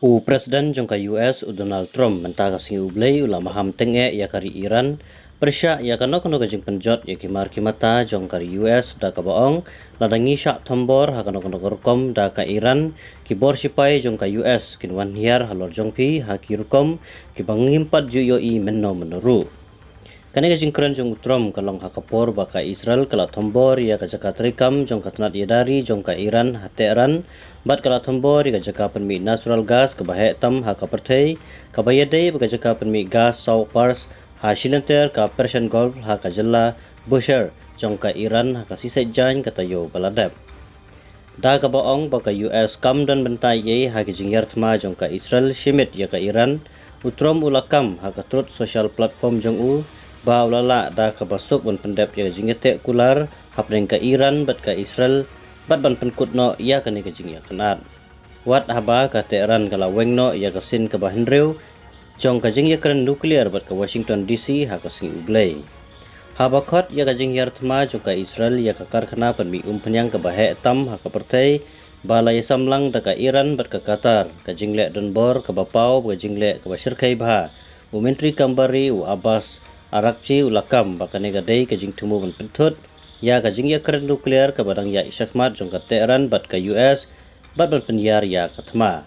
Presiden jongka US Donald Trump mentaka sing ublay ulama ham tenge ya kari Iran persya ya kano kajing penjot ya kimar kimata jongkari US da ka baong ladangi syak tombor ha kano korkom da ka Iran kibor sipai jongka US kinwan hiar halor jongpi ha kirukom kibangimpat juyo i menno menuru. Kani kajing keren jong Trump kalong hakapor baka Israel kala tombor ya ka jaka trikam jong katnat yadari jongka Iran hateran bat kala tombor ya ka jaka penmi natural gas kebahe tam ha kapertei kabayade baka jaka penmi gas sau pars ha shilenter ka Persian Gulf ha ka jalla Bushehr jongka Iran ha ka sisai jan katayo baladap. Da ka baong baka US kam dan bentai ye ha kajing yartma jongka Israel shimit ya ka Iran utrom ulakam ha ka truth social platform jong u ba ulala da ka basuk ban pendap ya jingete kular hapring ka Iran bat ka Israel bat ban penkut no ya kani ka jing ya kenat wat haba ka Tehran kala wengno ya ka sin ka bahenreu jong ka jing ya keren nuklear bat ka Washington DC ha ka sing ublay haba khot ya ka jing yar thma jong ka Israel ya ka karkhana pan mi penyang ka bahe tam ha ka pertei balai samlang da ka Iran bat ka Qatar ka jingle donbor ka bapau ka jingle ka bashirkai bha Menteri Kambari u Abbas Arakci ulakam bakane gadai kajing tumu ban pentut ya kajing ya keren nuklear ka badang ya isyakmat jong ka Tehran bat ka US bat ban penyar ya katma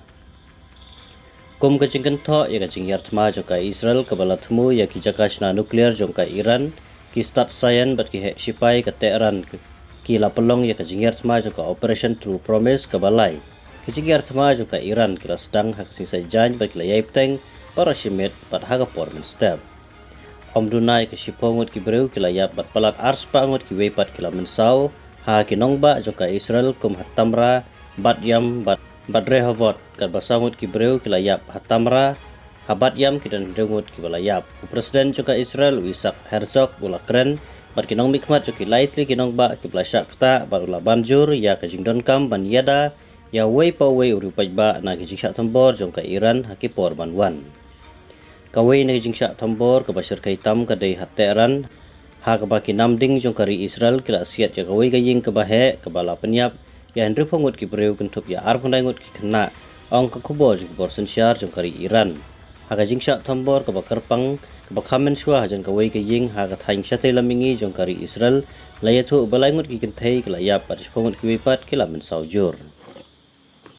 kum kajing kento ya kajing yar tma jong ka Israel ka bala temu ya ki jakashna nuklear jong ka Iran ki start sayan bat ki he sipai ka Tehran ki la pelong ya kajing yar tma jong ka Operation True Promise ka balai kajing yar tma jong ka Iran ki la sedang hak sisai jan bat ki la yaipteng para shimit bat haga pormen step Om dunai ke sipongut ki breu kila yap bat palat ars pangut ki wepat kila mensau ha kinongba jongka Israel kum hatamra bat yam bat rehovot kat basangut ki breu kila yap hatamra habat yam kidan rengut ki balayap Presiden jongka Israel Isaac Herzog ula keren bat kinong mikmat joki lightly kinongba ki plasyak kta bat ula banjur ya kajing donkam ban yada ya wei pa wei urupaj ba na kajing syak tambor jongka Iran haki por ban wan kawai na jing syak tambor ka bashir kaitam ka dei hateran ha ka baki namding jong kari Israel kila siat ya kawai ka ying ka bahe ka bala penyap ya hendru pangut ki breu kentup ya ar pandai ngut ki kena ong ka kubo jong bor sensyar jong kari Iran ha ka jing syak tambor ka bakar pang ka bakamen shwa jong kawai ka ying ha ka thaing syate lamingi jong kari Israel layatu balai ngut ki kentai kila yap pat pangut ki wipat kila men saujur